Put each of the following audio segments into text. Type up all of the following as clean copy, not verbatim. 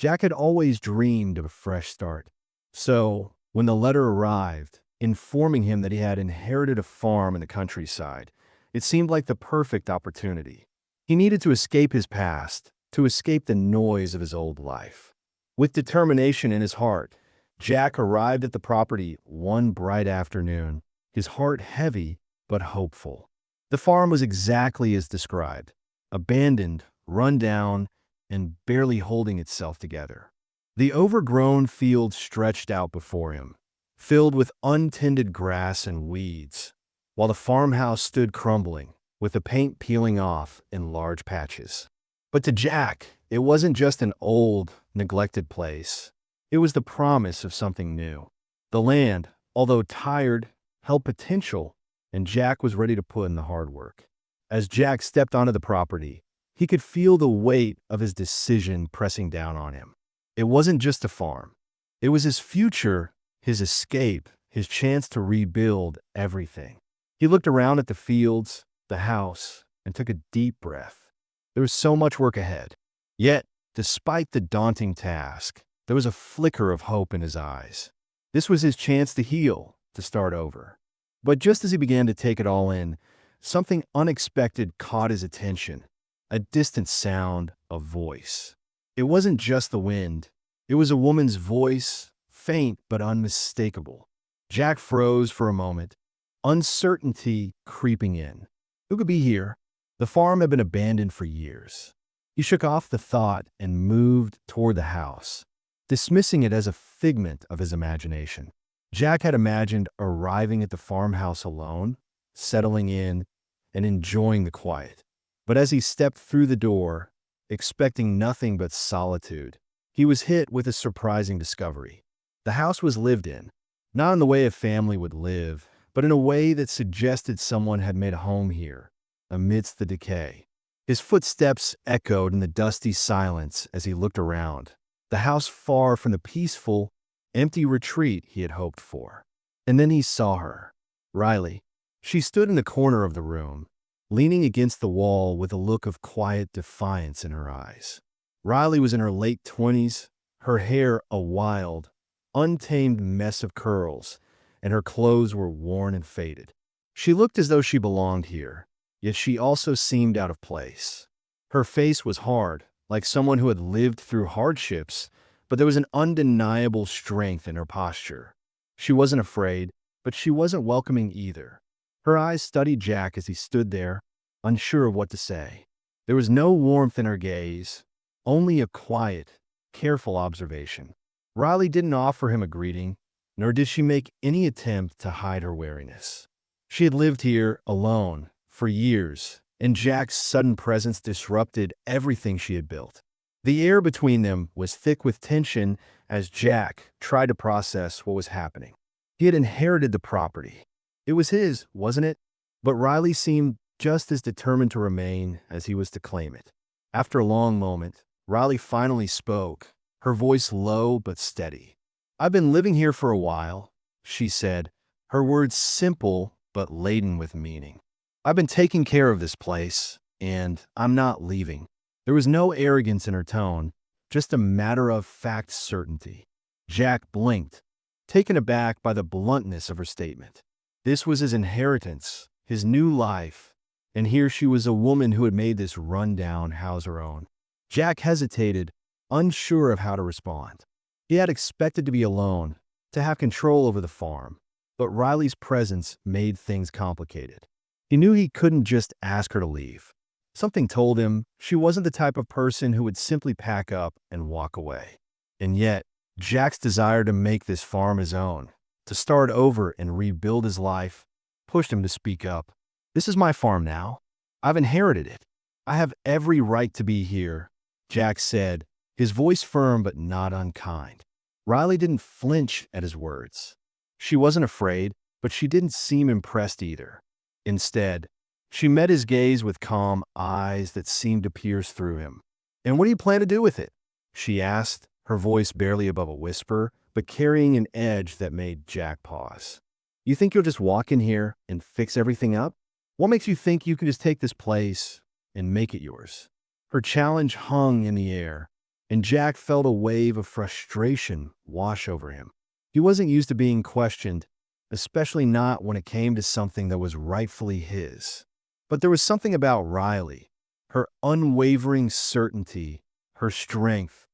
Jack had always dreamed of a fresh start. So, when the letter arrived, informing him that he had inherited a farm in the countryside, it seemed like the perfect opportunity. He needed to escape his past, to escape the noise of his old life. With determination in his heart, Jack arrived at the property one bright afternoon, his heart heavy but hopeful. The farm was exactly as described, abandoned, run down, and barely holding itself together. The overgrown field stretched out before him, filled with untended grass and weeds, while the farmhouse stood crumbling, with the paint peeling off in large patches. But to Jack, it wasn't just an old, neglected place. It was the promise of something new. The land, although tired, held potential, and Jack was ready to put in the hard work. As Jack stepped onto the property, he could feel the weight of his decision pressing down on him. It wasn't just a farm. It was his future, his escape, his chance to rebuild everything. He looked around at the fields, the house, and took a deep breath. There was so much work ahead. Yet, despite the daunting task, there was a flicker of hope in his eyes. This was his chance to heal, to start over. But just as he began to take it all in, something unexpected caught his attention. A distant sound, a voice. It wasn't just the wind. It was a woman's voice, faint but unmistakable. Jack froze for a moment, uncertainty creeping in. Who could be here? The farm had been abandoned for years. He shook off the thought and moved toward the house, dismissing it as a figment of his imagination. Jack had imagined arriving at the farmhouse alone, settling in, and enjoying the quiet. But as he stepped through the door, expecting nothing but solitude, he was hit with a surprising discovery. The house was lived in, not in the way a family would live, but in a way that suggested someone had made a home here, amidst the decay. His footsteps echoed in the dusty silence as he looked around, the house far from the peaceful, empty retreat he had hoped for. And then he saw her, Riley. She stood in the corner of the room, leaning against the wall with a look of quiet defiance in her eyes. Riley was in her late 20s, her hair a wild, untamed mess of curls, and her clothes were worn and faded. She looked as though she belonged here, yet she also seemed out of place. Her face was hard, like someone who had lived through hardships, but there was an undeniable strength in her posture. She wasn't afraid, but she wasn't welcoming either. Her eyes studied Jack as he stood there, unsure of what to say. There was no warmth in her gaze, only a quiet, careful observation. Riley didn't offer him a greeting, nor did she make any attempt to hide her wariness. She had lived here alone for years, and Jack's sudden presence disrupted everything she had built. The air between them was thick with tension as Jack tried to process what was happening. He had inherited the property. It was his, wasn't it? But Riley seemed just as determined to remain as he was to claim it. After a long moment, Riley finally spoke, her voice low but steady. "I've been living here for a while," she said, her words simple but laden with meaning. "I've been taking care of this place, and I'm not leaving." There was no arrogance in her tone, just a matter-of-fact certainty. Jack blinked, taken aback by the bluntness of her statement. This was his inheritance, his new life, and here she was a woman who had made this run-down house her own. Jack hesitated, unsure of how to respond. He had expected to be alone, to have control over the farm, but Riley's presence made things complicated. He knew he couldn't just ask her to leave. Something told him she wasn't the type of person who would simply pack up and walk away. And yet, Jack's desire to make this farm his own, to start over and rebuild his life, pushed him to speak up. "This is my farm now. I've inherited it. I have every right to be here," Jack said, his voice firm but not unkind. Riley didn't flinch at his words. She wasn't afraid, but she didn't seem impressed either. Instead, she met his gaze with calm eyes that seemed to pierce through him. "And what do you plan to do with it?" she asked, her voice barely above a whisper, but carrying an edge that made Jack pause. "You think you'll just walk in here and fix everything up? What makes you think you can just take this place and make it yours?" Her challenge hung in the air, and Jack felt a wave of frustration wash over him. He wasn't used to being questioned, especially not when it came to something that was rightfully his. But there was something about Riley, her unwavering certainty, her strength,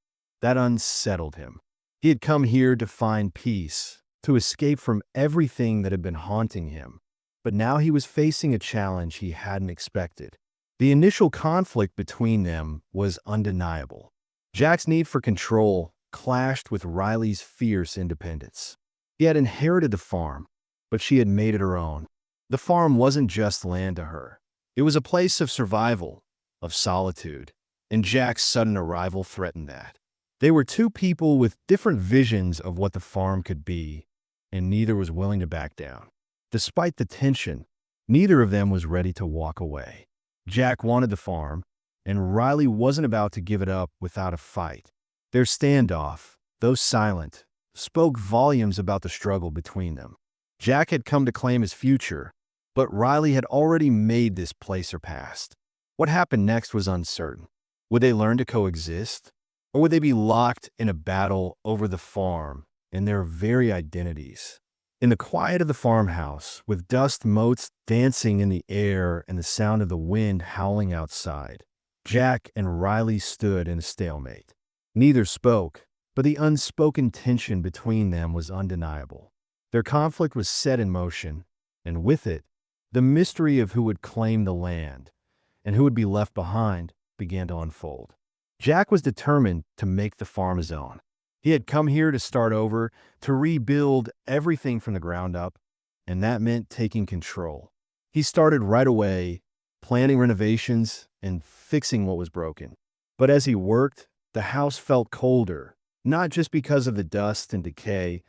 that unsettled him. He had come here to find peace, to escape from everything that had been haunting him. But now he was facing a challenge he hadn't expected. The initial conflict between them was undeniable. Jack's need for control clashed with Riley's fierce independence. He had inherited the farm, but she had made it her own. The farm wasn't just land to her. It was a place of survival, of solitude, and Jack's sudden arrival threatened that. They were two people with different visions of what the farm could be, and neither was willing to back down. Despite the tension, neither of them was ready to walk away. Jack wanted the farm, and Riley wasn't about to give it up without a fight. Their standoff, though silent, spoke volumes about the struggle between them. Jack had come to claim his future, but Riley had already made this place her past. What happened next was uncertain. Would they learn to coexist? Or would they be locked in a battle over the farm and their very identities? In the quiet of the farmhouse, with dust motes dancing in the air and the sound of the wind howling outside, Jack and Riley stood in a stalemate. Neither spoke, but the unspoken tension between them was undeniable. Their conflict was set in motion, and with it, the mystery of who would claim the land and who would be left behind began to unfold. Jack was determined to make the farm his own. He had come here to start over, to rebuild everything from the ground up, and that meant taking control. He started right away, planning renovations and fixing what was broken. But as he worked, the house felt colder, not just because of the dust and decay,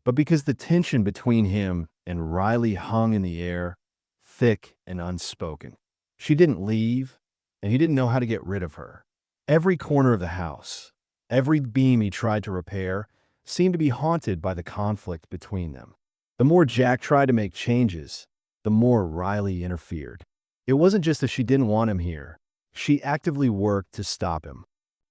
but because the tension between him and Riley hung in the air, thick and unspoken. She didn't leave, and he didn't know how to get rid of her. Every corner of the house, every beam he tried to repair, seemed to be haunted by the conflict between them. The more Jack tried to make changes, the more Riley interfered. It wasn't just that she didn't want him here. She actively worked to stop him.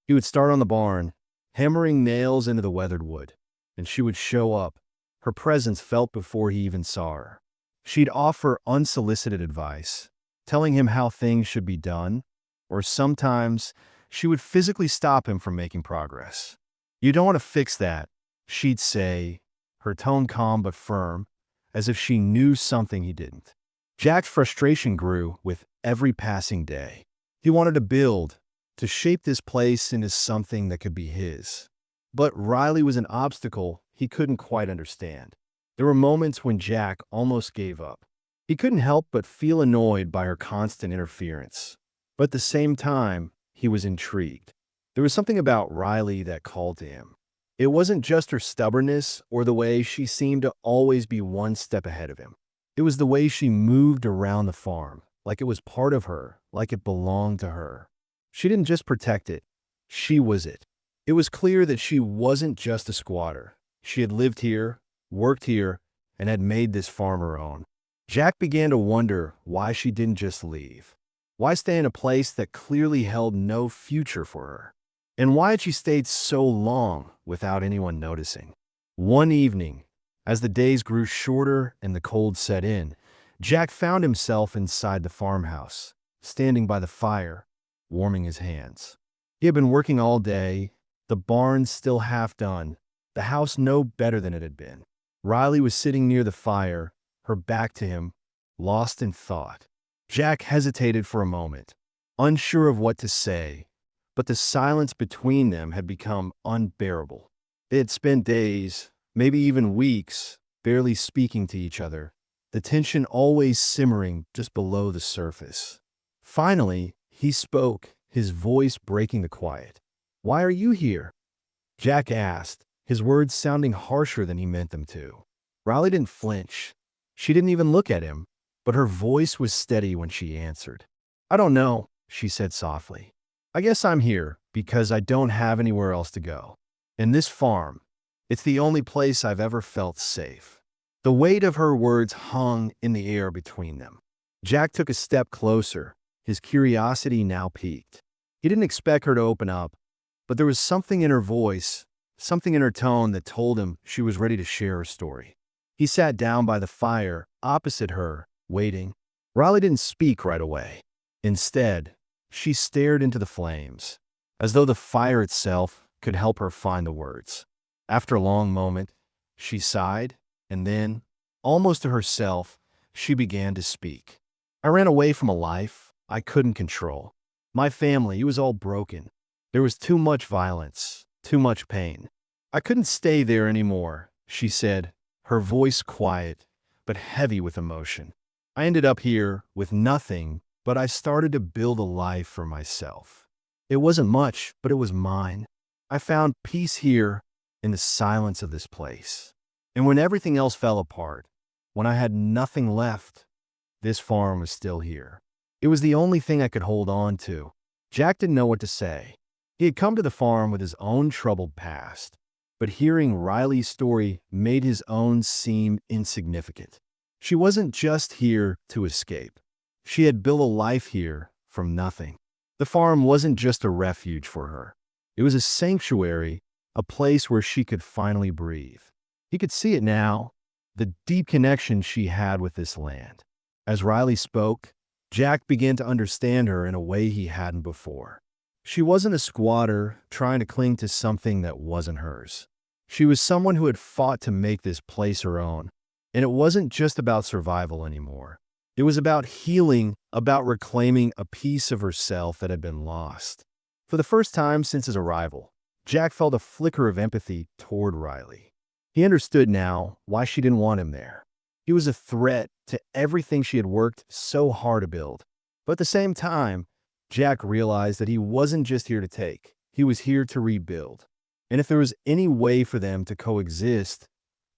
He would start on the barn, hammering nails into the weathered wood, and she would show up, her presence felt before he even saw her. She'd offer unsolicited advice, telling him how things should be done, or sometimes she would physically stop him from making progress. "You don't want to fix that," she'd say, her tone calm but firm, as if she knew something he didn't. Jack's frustration grew with every passing day. He wanted to build, to shape this place into something that could be his. But Riley was an obstacle he couldn't quite understand. There were moments when Jack almost gave up. He couldn't help but feel annoyed by her constant interference. But at the same time, he was intrigued. There was something about Riley that called to him. It wasn't just her stubbornness or the way she seemed to always be one step ahead of him. It was the way she moved around the farm, like it was part of her, like it belonged to her. She didn't just protect it, she was it. It was clear that she wasn't just a squatter. She had lived here, worked here, and had made this farm her own. Jack began to wonder why she didn't just leave. Why stay in a place that clearly held no future for her? And why had she stayed so long without anyone noticing? One evening, as the days grew shorter and the cold set in, Jack found himself inside the farmhouse, standing by the fire, warming his hands. He had been working all day, the barn still half done, the house no better than it had been. Riley was sitting near the fire, her back to him, lost in thought. Jack hesitated for a moment, unsure of what to say, but the silence between them had become unbearable. They had spent days, maybe even weeks, barely speaking to each other, the tension always simmering just below the surface. Finally, he spoke, his voice breaking the quiet. "Why are you here?" Jack asked, his words sounding harsher than he meant them to. Riley didn't flinch. She didn't even look at him, but her voice was steady when she answered. "I don't know," she said softly. "I guess I'm here because I don't have anywhere else to go. And this farm, it's the only place I've ever felt safe." The weight of her words hung in the air between them. Jack took a step closer, his curiosity now piqued. He didn't expect her to open up, but there was something in her voice, something in her tone that told him she was ready to share her story. He sat down by the fire opposite her, waiting. Riley didn't speak right away. Instead, she stared into the flames, as though the fire itself could help her find the words. After a long moment, she sighed, and then, almost to herself, she began to speak. I ran away from a life I couldn't control. My family, it was all broken. There was too much violence, too much pain. I couldn't stay there anymore, she said, her voice quiet, but heavy with emotion. I ended up here with nothing, but I started to build a life for myself. It wasn't much, but it was mine. I found peace here in the silence of this place. And when everything else fell apart, when I had nothing left, this farm was still here. It was the only thing I could hold on to. Jack didn't know what to say. He had come to the farm with his own troubled past, but hearing Riley's story made his own seem insignificant. She wasn't just here to escape. She had built a life here from nothing. The farm wasn't just a refuge for her. It was a sanctuary, a place where she could finally breathe. He could see it now, the deep connection she had with this land. As Riley spoke, Jack began to understand her in a way he hadn't before. She wasn't a squatter trying to cling to something that wasn't hers. She was someone who had fought to make this place her own. And it wasn't just about survival anymore. It was about healing, about reclaiming a piece of herself that had been lost. For the first time since his arrival, Jack felt a flicker of empathy toward Riley. He understood now why she didn't want him there. He was a threat to everything she had worked so hard to build. But at the same time, Jack realized that he wasn't just here to take. He was here to rebuild. And if there was any way for them to coexist,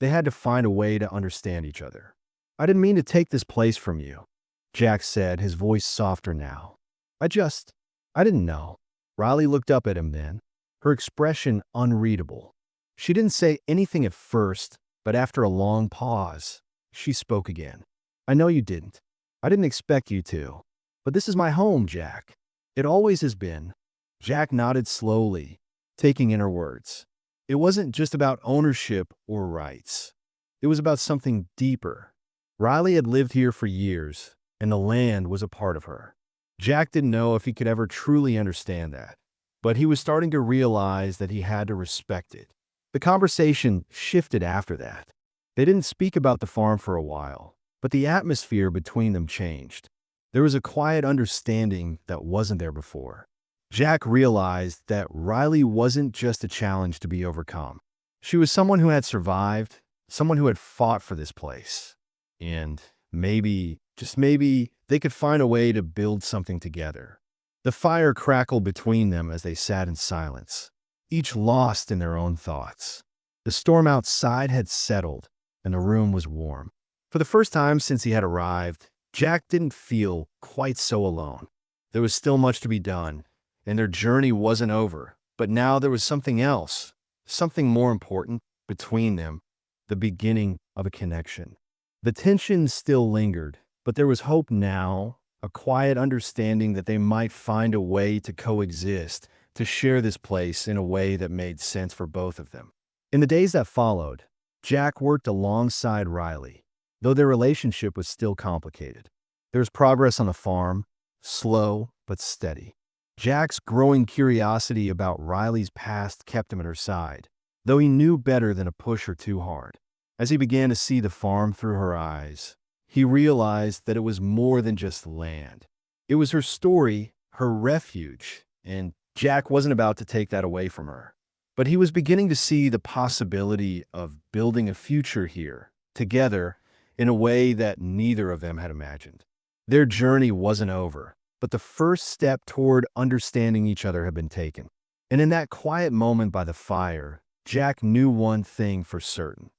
they had to find a way to understand each other. I didn't mean to take this place from you, Jack said, his voice softer now. I didn't know. Riley looked up at him then, her expression unreadable. She didn't say anything at first, but after a long pause, she spoke again. I know you didn't. I didn't expect you to. But this is my home, Jack. It always has been. Jack nodded slowly, taking in her words. It wasn't just about ownership or rights. It was about something deeper. Riley had lived here for years, and the land was a part of her. Jack didn't know if he could ever truly understand that, but he was starting to realize that he had to respect it. The conversation shifted after that. They didn't speak about the farm for a while, but the atmosphere between them changed. There was a quiet understanding that wasn't there before. Jack realized that Riley wasn't just a challenge to be overcome. She was someone who had survived, someone who had fought for this place. And maybe, just maybe, they could find a way to build something together. The fire crackled between them as they sat in silence, each lost in their own thoughts. The storm outside had settled, and the room was warm. For the first time since he had arrived, Jack didn't feel quite so alone. There was still much to be done, and their journey wasn't over. But now there was something else, something more important between them, the beginning of a connection. The tension still lingered, but there was hope now, a quiet understanding that they might find a way to coexist, to share this place in a way that made sense for both of them. In the days that followed, Jack worked alongside Riley, though their relationship was still complicated. There was progress on the farm, slow but steady. Jack's growing curiosity about Riley's past kept him at her side, though he knew better than to push her too hard. As he began to see the farm through her eyes, he realized that it was more than just land. It was her story, her refuge, and Jack wasn't about to take that away from her. But he was beginning to see the possibility of building a future here, together, in a way that neither of them had imagined. Their journey wasn't over, but the first step toward understanding each other had been taken. And in that quiet moment by the fire, Jack knew one thing for certain.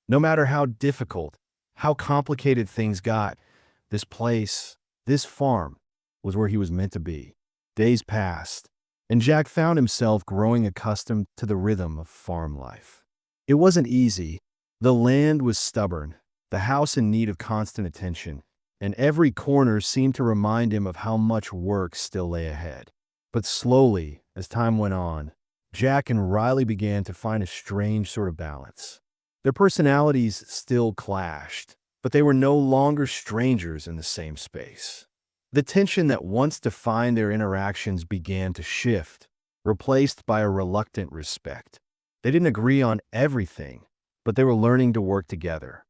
No matter how difficult, how complicated things got, this place, this farm, was where he was meant to be. Days passed, and Jack found himself growing accustomed to the rhythm of farm life. It wasn't easy. The land was stubborn, the house in need of constant attention, and every corner seemed to remind him of how much work still lay ahead. But slowly, as time went on, Jack and Riley began to find a strange sort of balance. Their personalities still clashed, but they were no longer strangers in the same space. The tension that once defined their interactions began to shift, replaced by a reluctant respect. They didn't agree on everything, but they were learning to work together.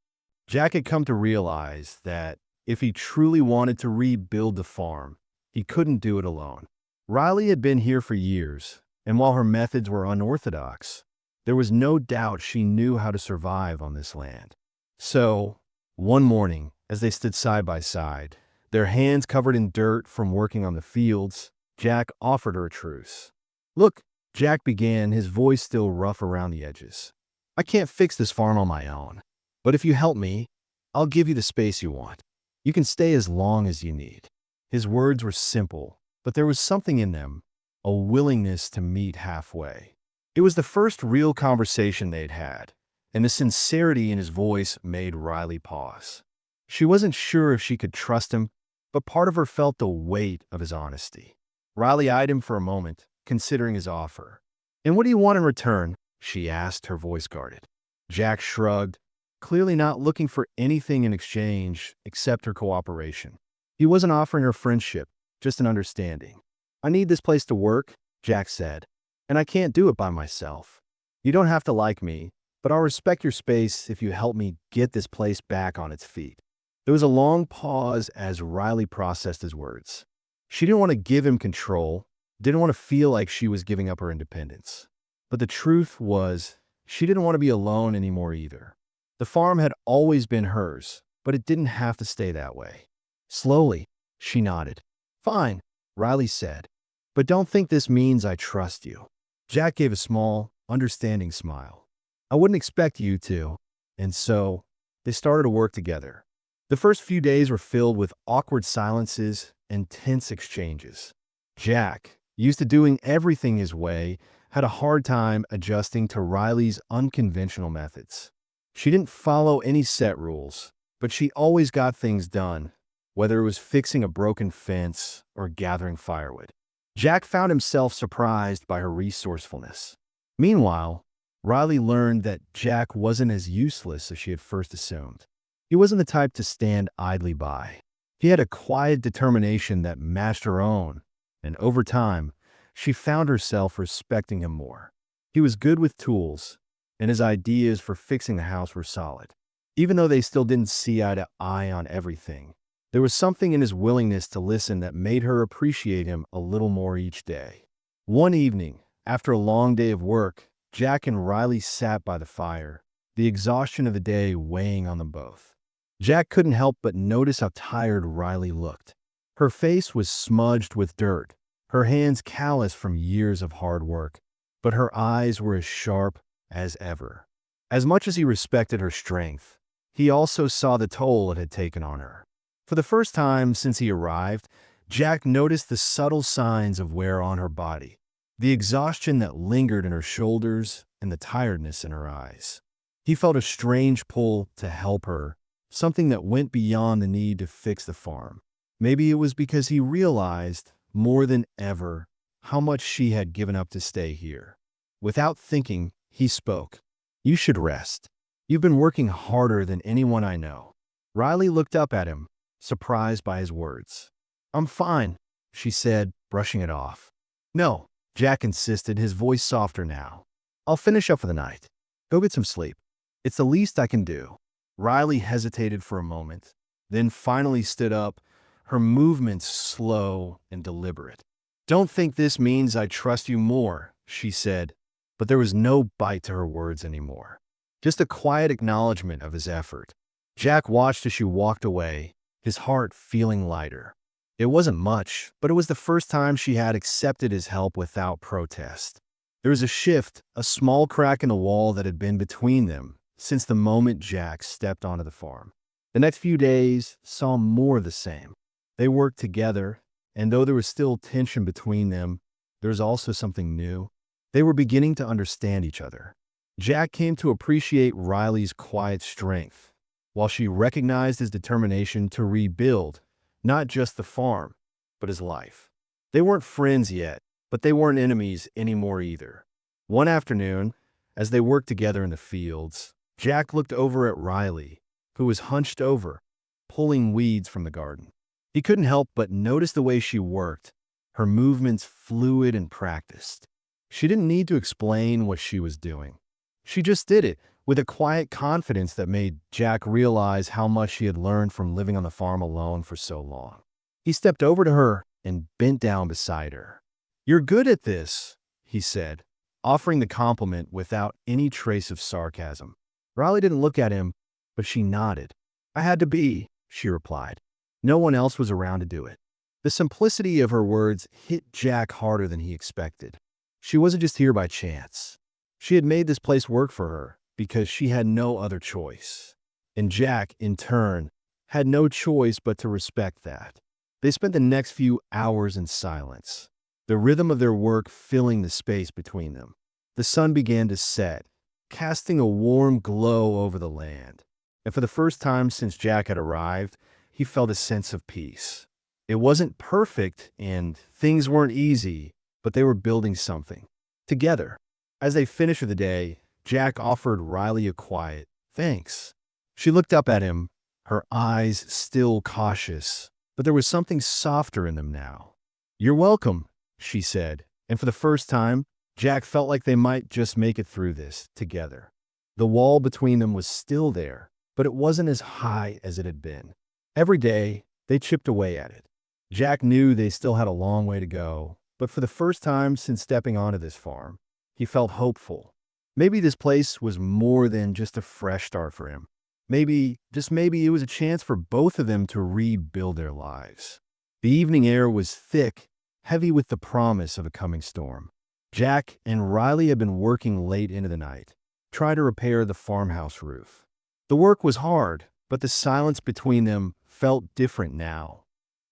Jack had come to realize that if he truly wanted to rebuild the farm, he couldn't do it alone. Riley had been here for years, and while her methods were unorthodox, there was no doubt she knew how to survive on this land. So, one morning, as they stood side by side, their hands covered in dirt from working on the fields, Jack offered her a truce. "Look," Jack began, his voice still rough around the edges. "I can't fix this farm on my own, but if you help me, I'll give you the space you want. You can stay as long as you need." His words were simple, but there was something in them, a willingness to meet halfway. It was the first real conversation they'd had, and the sincerity in his voice made Riley pause. She wasn't sure if she could trust him, but part of her felt the weight of his honesty. Riley eyed him for a moment, considering his offer. "And what do you want in return?" she asked, her voice guarded. Jack shrugged, clearly not looking for anything in exchange except her cooperation. He wasn't offering her friendship, just an understanding. "I need this place to work," Jack said, "and I can't do it by myself. You don't have to like me, but I'll respect your space if you help me get this place back on its feet." There was a long pause as Riley processed his words. She didn't want to give him control, didn't want to feel like she was giving up her independence. But the truth was, she didn't want to be alone anymore either. The farm had always been hers, but it didn't have to stay that way. Slowly, she nodded. "Fine," Riley said, "but don't think this means I trust you." Jack gave a small, understanding smile. "I wouldn't expect you to." And so, they started to work together. The first few days were filled with awkward silences and tense exchanges. Jack, used to doing everything his way, had a hard time adjusting to Riley's unconventional methods. She didn't follow any set rules, but she always got things done, whether it was fixing a broken fence or gathering firewood. Jack found himself surprised by her resourcefulness. Meanwhile, Riley learned that Jack wasn't as useless as she had first assumed. He wasn't the type to stand idly by. He had a quiet determination that matched her own, and over time, she found herself respecting him more. He was good with tools, and his ideas for fixing the house were solid. Even though they still didn't see eye to eye on everything, there was something in his willingness to listen that made her appreciate him a little more each day. One evening, after a long day of work, Jack and Riley sat by the fire, the exhaustion of the day weighing on them both. Jack couldn't help but notice how tired Riley looked. Her face was smudged with dirt, her hands calloused from years of hard work, but her eyes were as sharp as ever. As much as he respected her strength, he also saw the toll it had taken on her. For the first time since he arrived, Jack noticed the subtle signs of wear on her body, the exhaustion that lingered in her shoulders and the tiredness in her eyes. He felt a strange pull to help her, something that went beyond the need to fix the farm. Maybe it was because he realized, more than ever, how much she had given up to stay here. Without thinking, he spoke. "You should rest. You've been working harder than anyone I know." Riley looked up at him, surprised by his words. "I'm fine," she said, brushing it off. "No," Jack insisted, his voice softer now. "I'll finish up for the night. Go get some sleep. It's the least I can do." Riley hesitated for a moment, then finally stood up, her movements slow and deliberate. "Don't think this means I trust you more," she said, but there was no bite to her words anymore. Just a quiet acknowledgement of his effort. Jack watched as she walked away, his heart feeling lighter. It wasn't much, but it was the first time she had accepted his help without protest. There was a shift, a small crack in the wall that had been between them since the moment Jack stepped onto the farm. The next few days saw more of the same. They worked together, and though there was still tension between them, there was also something new. They were beginning to understand each other. Jack came to appreciate Riley's quiet strength, while she recognized his determination to rebuild not just the farm, but his life. They weren't friends yet, but they weren't enemies anymore either. One afternoon, as they worked together in the fields, Jack looked over at Riley, who was hunched over, pulling weeds from the garden. He couldn't help but notice the way she worked, her movements fluid and practiced. She didn't need to explain what she was doing. She just did it with a quiet confidence that made Jack realize how much she had learned from living on the farm alone for so long. He stepped over to her and bent down beside her. "You're good at this," he said, offering the compliment without any trace of sarcasm. Riley didn't look at him, but she nodded. "I had to be," she replied. No one else was around to do it. The simplicity of her words hit Jack harder than he expected. She wasn't just here by chance. She had made this place work for her because she had no other choice. And Jack, in turn, had no choice but to respect that. They spent the next few hours in silence, the rhythm of their work filling the space between them. The sun began to set, casting a warm glow over the land. And for the first time since Jack had arrived, he felt a sense of peace. It wasn't perfect and things weren't easy, but they were building something together. As they finished for the day, Jack offered Riley a quiet thanks. She looked up at him, her eyes still cautious, but there was something softer in them now. "You're welcome," she said, and for the first time, Jack felt like they might just make it through this together. The wall between them was still there, but it wasn't as high as it had been. Every day, they chipped away at it. Jack knew they still had a long way to go, but for the first time since stepping onto this farm, he felt hopeful. Maybe this place was more than just a fresh start for him. Maybe, just maybe, it was a chance for both of them to rebuild their lives. The evening air was thick, heavy with the promise of a coming storm. Jack and Riley had been working late into the night, trying to repair the farmhouse roof. The work was hard, but the silence between them felt different now,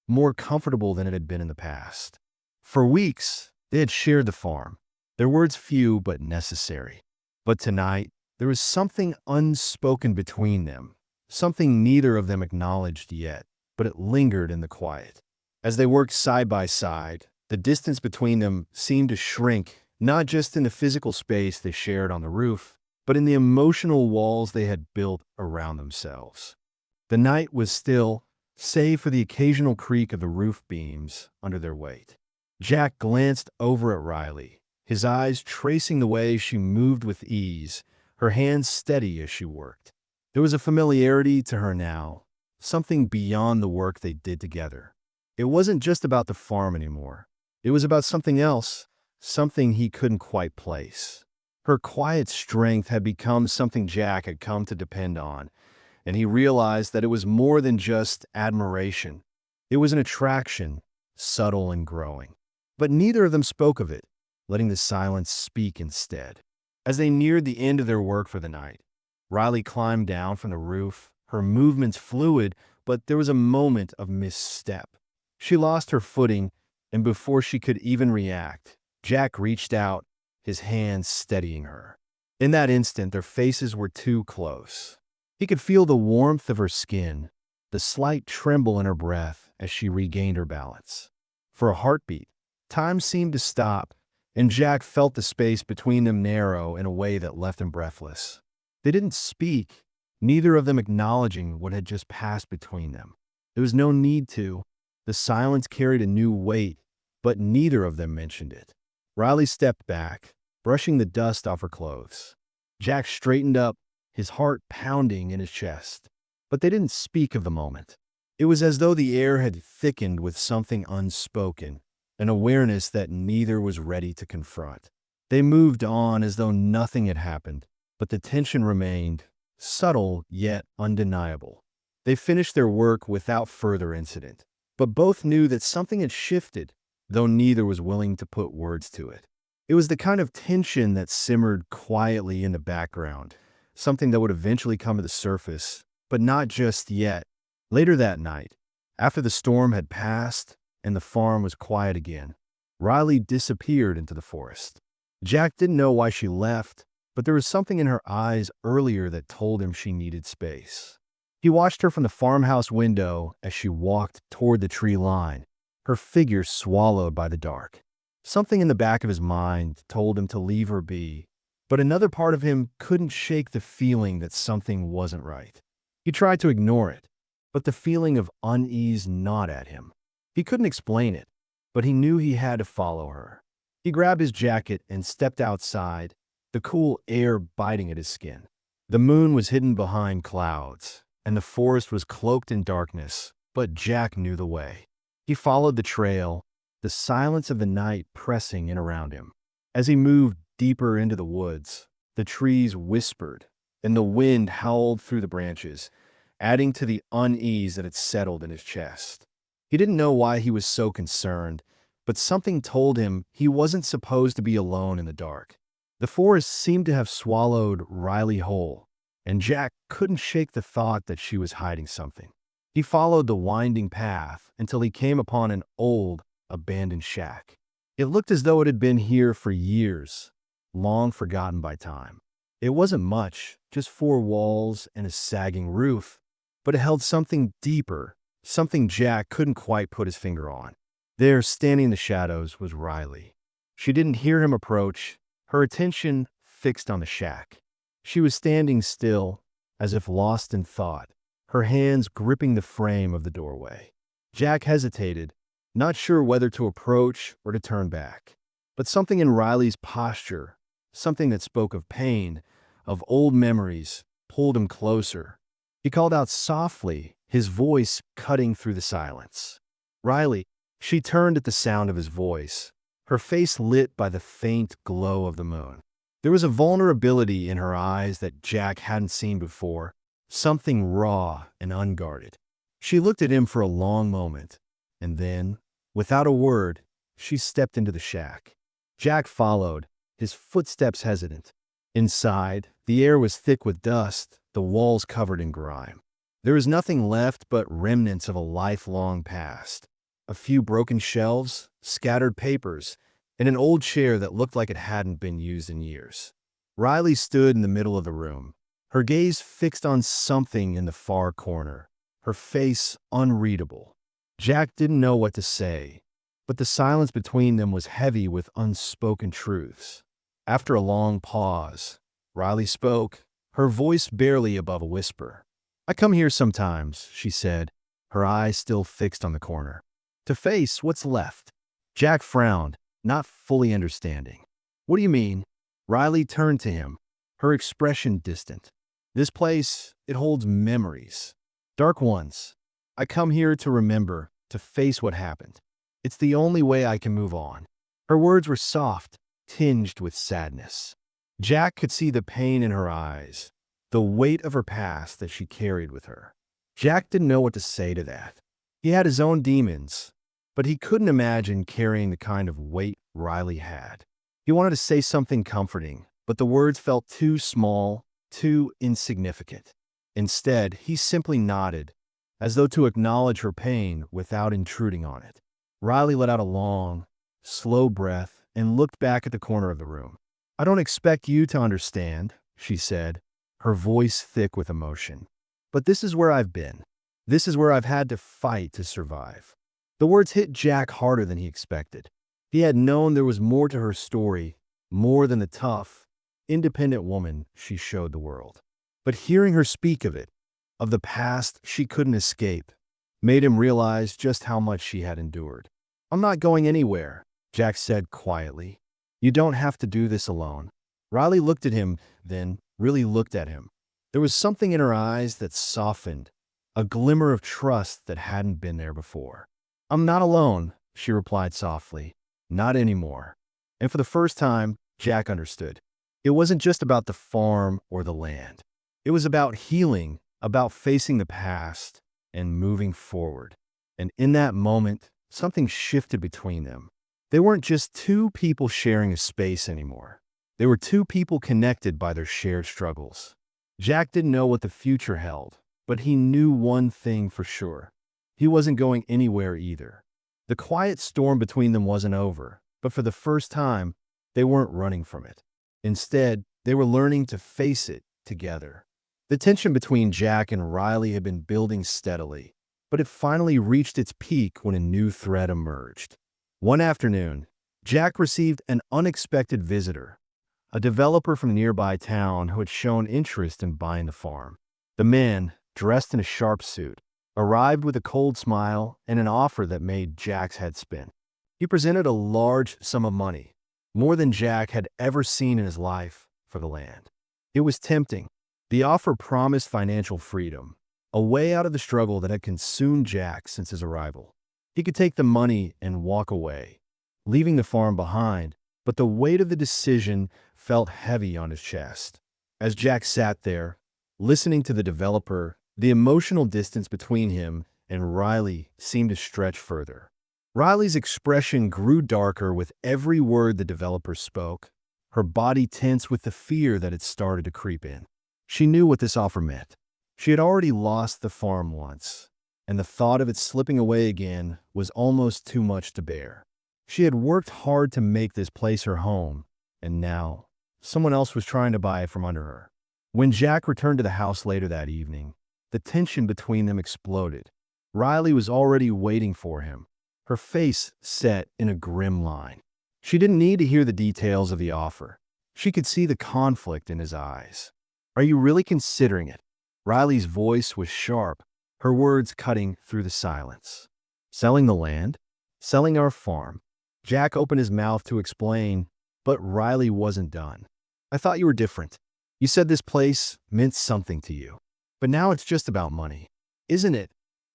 more comfortable than it had been in the past. For weeks, they had shared the farm, their words few but necessary. But tonight, there was something unspoken between them, something neither of them acknowledged yet, but it lingered in the quiet. As they worked side by side, the distance between them seemed to shrink, not just in the physical space they shared on the roof, but in the emotional walls they had built around themselves. The night was still, save for the occasional creak of the roof beams under their weight. Jack glanced over at Riley, his eyes tracing the way she moved with ease, her hands steady as she worked. There was a familiarity to her now, something beyond the work they did together. It wasn't just about the farm anymore. It was about something else, something he couldn't quite place. Her quiet strength had become something Jack had come to depend on, and he realized that it was more than just admiration. It was an attraction, subtle and growing. But neither of them spoke of it, letting the silence speak instead. As they neared the end of their work for the night, Riley climbed down from the roof, her movements fluid, but there was a moment of misstep. She lost her footing, and before she could even react, Jack reached out, his hands steadying her. In that instant, their faces were too close. He could feel the warmth of her skin, the slight tremble in her breath as she regained her balance. For a heartbeat, time seemed to stop, and Jack felt the space between them narrow in a way that left him breathless. They didn't speak, neither of them acknowledging what had just passed between them. There was no need to. The silence carried a new weight, but neither of them mentioned it. Riley stepped back, brushing the dust off her clothes. Jack straightened up, his heart pounding in his chest. But they didn't speak of the moment. It was as though the air had thickened with something unspoken, an awareness that neither was ready to confront. They moved on as though nothing had happened, but the tension remained, subtle yet undeniable. They finished their work without further incident, but both knew that something had shifted, though neither was willing to put words to it. It was the kind of tension that simmered quietly in the background, something that would eventually come to the surface, but not just yet. Later that night, after the storm had passed and the farm was quiet again, Riley disappeared into the forest. Jack didn't know why she left, but there was something in her eyes earlier that told him she needed space. He watched her from the farmhouse window as she walked toward the tree line, her figure swallowed by the dark. Something in the back of his mind told him to leave her be, but another part of him couldn't shake the feeling that something wasn't right. He tried to ignore it, but the feeling of unease gnawed at him. He couldn't explain it, but he knew he had to follow her. He grabbed his jacket and stepped outside, the cool air biting at his skin. The moon was hidden behind clouds, and the forest was cloaked in darkness, but Jack knew the way. He followed the trail, the silence of the night pressing in around him. As he moved deeper into the woods, the trees whispered, and the wind howled through the branches, adding to the unease that had settled in his chest. He didn't know why he was so concerned, but something told him he wasn't supposed to be alone in the dark. The forest seemed to have swallowed Riley whole, and Jack couldn't shake the thought that she was hiding something. He followed the winding path until he came upon an old, abandoned shack. It looked as though it had been here for years, long forgotten by time. It wasn't much, just 4 walls and a sagging roof, but it held something deeper, something Jack couldn't quite put his finger on. There, standing in the shadows, was Riley. She didn't hear him approach, her attention fixed on the shack. She was standing still, as if lost in thought, her hands gripping the frame of the doorway. Jack hesitated, not sure whether to approach or to turn back. But something in Riley's posture, something that spoke of pain, of old memories, pulled him closer. He called out softly, his voice cutting through the silence. "Riley." She turned at the sound of his voice, her face lit by the faint glow of the moon. There was a vulnerability in her eyes that Jack hadn't seen before, something raw and unguarded. She looked at him for a long moment, and then, without a word, she stepped into the shack. Jack followed, his footsteps hesitant. Inside, the air was thick with dust, the walls covered in grime. There was nothing left but remnants of a lifelong past. A few broken shelves, scattered papers, and an old chair that looked like it hadn't been used in years. Riley stood in the middle of the room, her gaze fixed on something in the far corner, her face unreadable. Jack didn't know what to say, but the silence between them was heavy with unspoken truths. After a long pause, Riley spoke, her voice barely above a whisper. "I come here sometimes," she said, her eyes still fixed on the corner, "to face what's left." Jack frowned, not fully understanding. "What do you mean?" Riley turned to him, her expression distant. "This place, it holds memories. Dark ones. I come here to remember, to face what happened. It's the only way I can move on." Her words were soft, tinged with sadness. Jack could see the pain in her eyes, the weight of her past that she carried with her. Jack didn't know what to say to that. He had his own demons, but he couldn't imagine carrying the kind of weight Riley had. He wanted to say something comforting, but the words felt too small, too insignificant. Instead, he simply nodded, as though to acknowledge her pain without intruding on it. Riley let out a long, slow breath and looked back at the corner of the room. "I don't expect you to understand," she said, her voice thick with emotion. "But this is where I've been. This is where I've had to fight to survive." The words hit Jack harder than he expected. He had known there was more to her story, more than the tough, independent woman she showed the world. But hearing her speak of it, of the past she couldn't escape, made him realize just how much she had endured. "I'm not going anywhere," Jack said quietly. "You don't have to do this alone." Riley looked at him, then really looked at him. There was something in her eyes that softened, a glimmer of trust that hadn't been there before. "I'm not alone," she replied softly. "Not anymore." And for the first time, Jack understood. It wasn't just about the farm or the land. It was about healing, about facing the past and moving forward. And in that moment, something shifted between them. They weren't just two people sharing a space anymore. They were two people connected by their shared struggles. Jack didn't know what the future held, but he knew one thing for sure. He wasn't going anywhere either. The quiet storm between them wasn't over, but for the first time, they weren't running from it. Instead, they were learning to face it together. The tension between Jack and Riley had been building steadily, but it finally reached its peak when a new threat emerged. One afternoon, Jack received an unexpected visitor, a developer from a nearby town who had shown interest in buying the farm. The man, dressed in a sharp suit, arrived with a cold smile and an offer that made Jack's head spin. He presented a large sum of money, more than Jack had ever seen in his life, for the land. It was tempting. The offer promised financial freedom, a way out of the struggle that had consumed Jack since his arrival. He could take the money and walk away, leaving the farm behind, but the weight of the decision felt heavy on his chest. As Jack sat there, listening to the developer, the emotional distance between him and Riley seemed to stretch further. Riley's expression grew darker with every word the developer spoke, her body tense with the fear that had started to creep in. She knew what this offer meant. She had already lost the farm once, and the thought of it slipping away again was almost too much to bear. She had worked hard to make this place her home, and now someone else was trying to buy it from under her. When Jack returned to the house later that evening, the tension between them exploded. Riley was already waiting for him, her face set in a grim line. She didn't need to hear the details of the offer. She could see the conflict in his eyes. "Are you really considering it?" Riley's voice was sharp, her words cutting through the silence. "Selling the land? Selling our farm?" Jack opened his mouth to explain, but Riley wasn't done. "I thought you were different. You said this place meant something to you. But now it's just about money, isn't it?"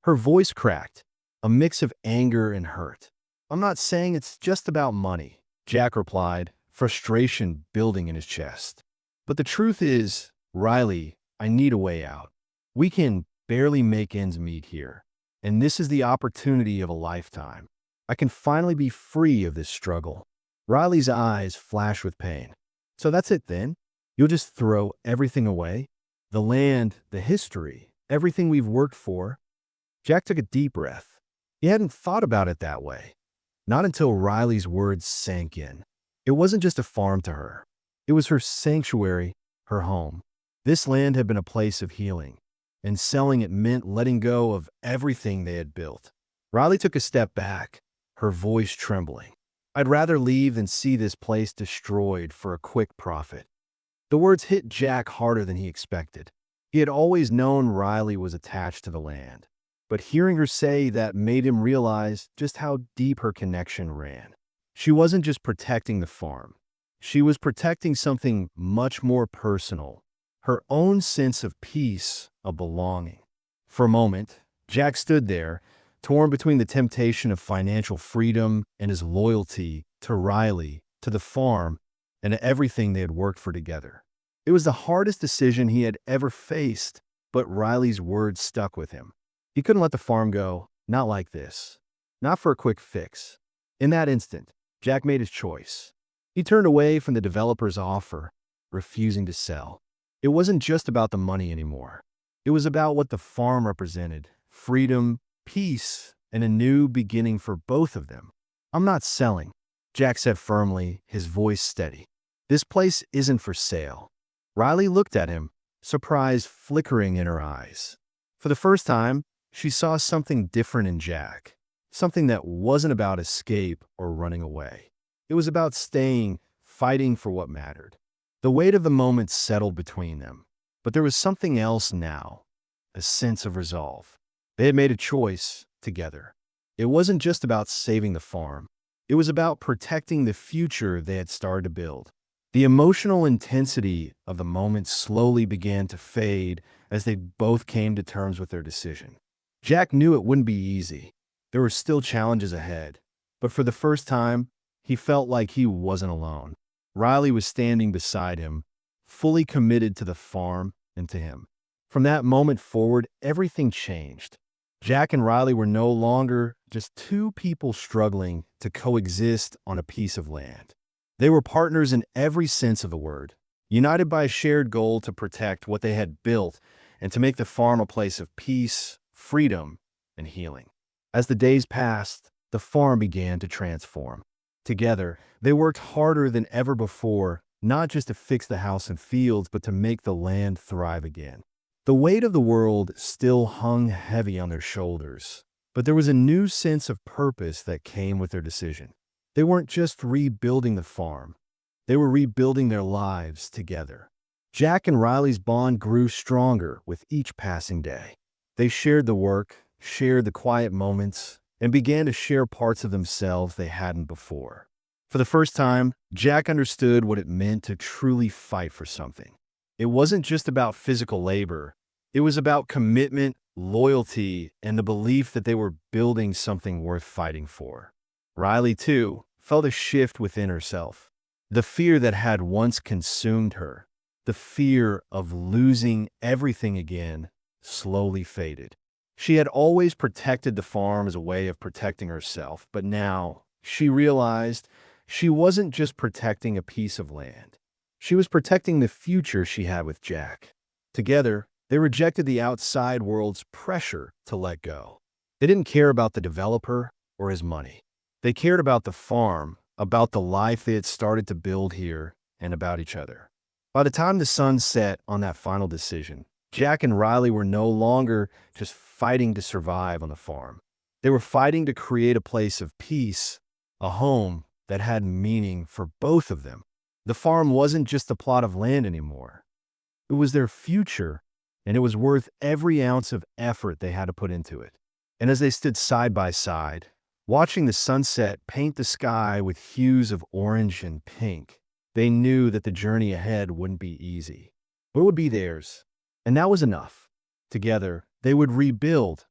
Her voice cracked, a mix of anger and hurt. "I'm not saying it's just about money," Jack replied, frustration building in his chest. "But the truth is, Riley, I need a way out. We can barely make ends meet here, and this is the opportunity of a lifetime. I can finally be free of this struggle." Riley's eyes flashed with pain. "So that's it then? You'll just throw everything away? The land, the history, everything we've worked for?" Jack took a deep breath. He hadn't thought about it that way. Not until Riley's words sank in. It wasn't just a farm to her. It was her sanctuary, her home. This land had been a place of healing, and selling it meant letting go of everything they had built. Riley took a step back, her voice trembling. "I'd rather leave than see this place destroyed for a quick profit." The words hit Jack harder than he expected. He had always known Riley was attached to the land, but hearing her say that made him realize just how deep her connection ran. She wasn't just protecting the farm. She was protecting something much more personal, her own sense of peace, of belonging. For a moment, Jack stood there, torn between the temptation of financial freedom and his loyalty to Riley, to the farm, and to everything they had worked for together. It was the hardest decision he had ever faced, but Riley's words stuck with him. He couldn't let the farm go, not like this, not for a quick fix. In that instant, Jack made his choice. He turned away from the developer's offer, refusing to sell. It wasn't just about the money anymore. It was about what the farm represented: freedom, peace, and a new beginning for both of them. "I'm not selling," Jack said firmly, his voice steady. "This place isn't for sale." Riley looked at him, surprise flickering in her eyes. For the first time, she saw something different in Jack, something that wasn't about escape or running away. It was about staying, fighting for what mattered. The weight of the moment settled between them, but there was something else now, a sense of resolve. They had made a choice together. It wasn't just about saving the farm. It was about protecting the future they had started to build. The emotional intensity of the moment slowly began to fade as they both came to terms with their decision. Jack knew it wouldn't be easy. There were still challenges ahead, but for the first time, he felt like he wasn't alone. Riley was standing beside him, fully committed to the farm and to him. From that moment forward, everything changed. Jack and Riley were no longer just two people struggling to coexist on a piece of land. They were partners in every sense of the word, united by a shared goal to protect what they had built and to make the farm a place of peace, freedom, and healing. As the days passed, the farm began to transform. Together, they worked harder than ever before, not just to fix the house and fields, but to make the land thrive again. The weight of the world still hung heavy on their shoulders, but there was a new sense of purpose that came with their decision. They weren't just rebuilding the farm, they were rebuilding their lives together. Jack and Riley's bond grew stronger with each passing day. They shared the work, shared the quiet moments, and began to share parts of themselves they hadn't before. For the first time, Jack understood what it meant to truly fight for something. It wasn't just about physical labor, it was about commitment, loyalty, and the belief that they were building something worth fighting for. Riley, too, felt a shift within herself. The fear that had once consumed her, the fear of losing everything again, slowly faded. She had always protected the farm as a way of protecting herself, but now she realized she wasn't just protecting a piece of land. She was protecting the future she had with Jack. Together, they rejected the outside world's pressure to let go. They didn't care about the developer or his money. They cared about the farm, about the life they had started to build here, and about each other. By the time the sun set on that final decision, Jack and Riley were no longer just fighting to survive on the farm. They were fighting to create a place of peace, a home that had meaning for both of them. The farm wasn't just a plot of land anymore. It was their future, and it was worth every ounce of effort they had to put into it. And as they stood side by side, watching the sunset paint the sky with hues of orange and pink, they knew that the journey ahead wouldn't be easy, but it would be theirs. And that was enough. Together, they would rebuild,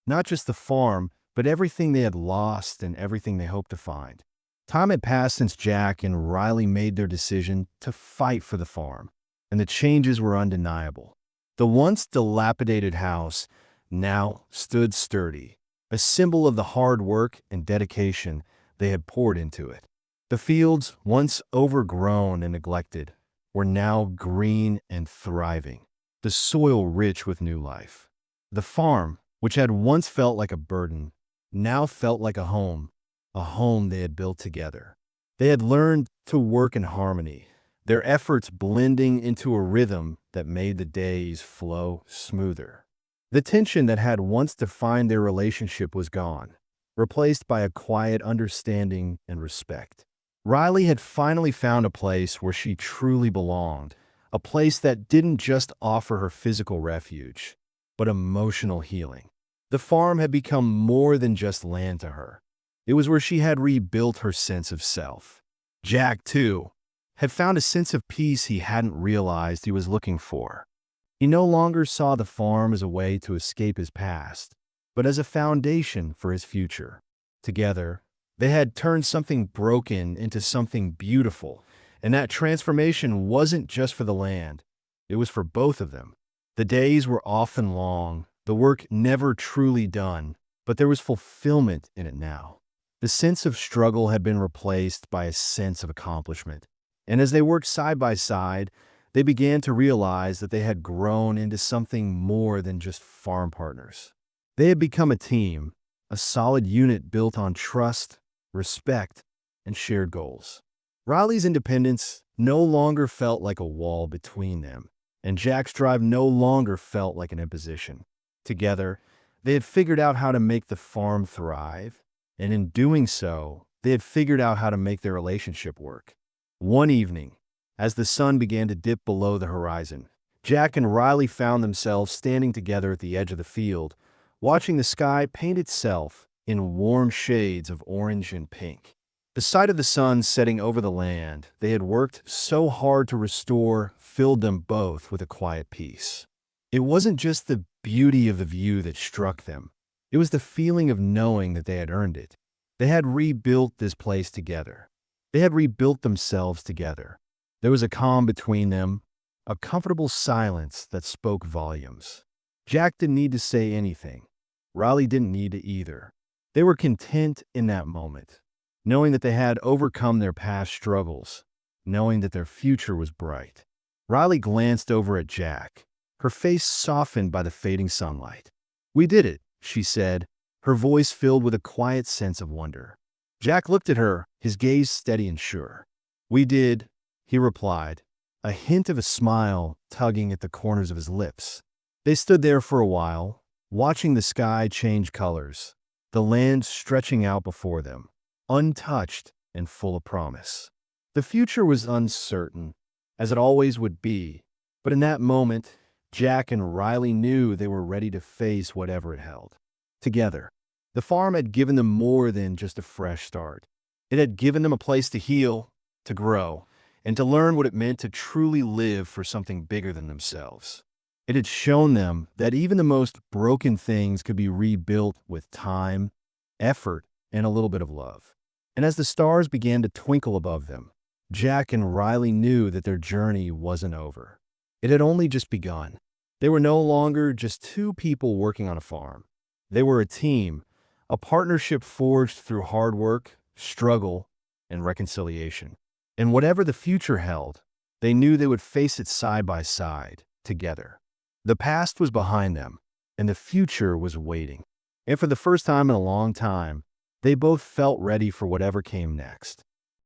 not just the farm, but everything they had lost and everything they hoped to find. Time had passed since Jack and Riley made their decision to fight for the farm, and the changes were undeniable. The once dilapidated house now stood sturdy, a symbol of the hard work and dedication they had poured into it. The fields, once overgrown and neglected, were now green and thriving, the soil rich with new life. The farm, which had once felt like a burden, now felt like a home they had built together. They had learned to work in harmony, their efforts blending into a rhythm that made the days flow smoother. The tension that had once defined their relationship was gone, replaced by a quiet understanding and respect. Riley had finally found a place where she truly belonged, a place that didn't just offer her physical refuge, but emotional healing. The farm had become more than just land to her. It was where she had rebuilt her sense of self. Jack, too, had found a sense of peace he hadn't realized he was looking for. He no longer saw the farm as a way to escape his past, but as a foundation for his future. Together, they had turned something broken into something beautiful, and that transformation wasn't just for the land, it was for both of them. The days were often long, the work never truly done, but there was fulfillment in it now. The sense of struggle had been replaced by a sense of accomplishment. And as they worked side by side, they began to realize that they had grown into something more than just farm partners. They had become a team, a solid unit built on trust, respect, and shared goals. Riley's independence no longer felt like a wall between them, and Jack's drive no longer felt like an imposition. Together, they had figured out how to make the farm thrive, and in doing so, they had figured out how to make their relationship work. One evening, as the sun began to dip below the horizon, Jack and Riley found themselves standing together at the edge of the field, watching the sky paint itself in warm shades of orange and pink. The sight of the sun setting over the land they had worked so hard to restore filled them both with a quiet peace. It wasn't just the beauty of the view that struck them. It was the feeling of knowing that they had earned it. They had rebuilt this place together. They had rebuilt themselves together. There was a calm between them, a comfortable silence that spoke volumes. Jack didn't need to say anything. Riley didn't need to either. They were content in that moment, knowing that they had overcome their past struggles, knowing that their future was bright. Riley glanced over at Jack, her face softened by the fading sunlight. "We did it," she said, her voice filled with a quiet sense of wonder. Jack looked at her, his gaze steady and sure. "We did," he replied, a hint of a smile tugging at the corners of his lips. They stood there for a while, watching the sky change colors, the land stretching out before them, untouched and full of promise. The future was uncertain, as it always would be, but in that moment, Jack and Riley knew they were ready to face whatever it held. Together, the farm had given them more than just a fresh start. It had given them a place to heal, to grow, and to learn what it meant to truly live for something bigger than themselves. It had shown them that even the most broken things could be rebuilt with time, effort, and a little bit of love. And as the stars began to twinkle above them, Jack and Riley knew that their journey wasn't over. It had only just begun. They were no longer just two people working on a farm. They were a team, a partnership forged through hard work, struggle, and reconciliation. And whatever the future held, they knew they would face it side by side, together. The past was behind them, and the future was waiting. And for the first time in a long time, they both felt ready for whatever came next.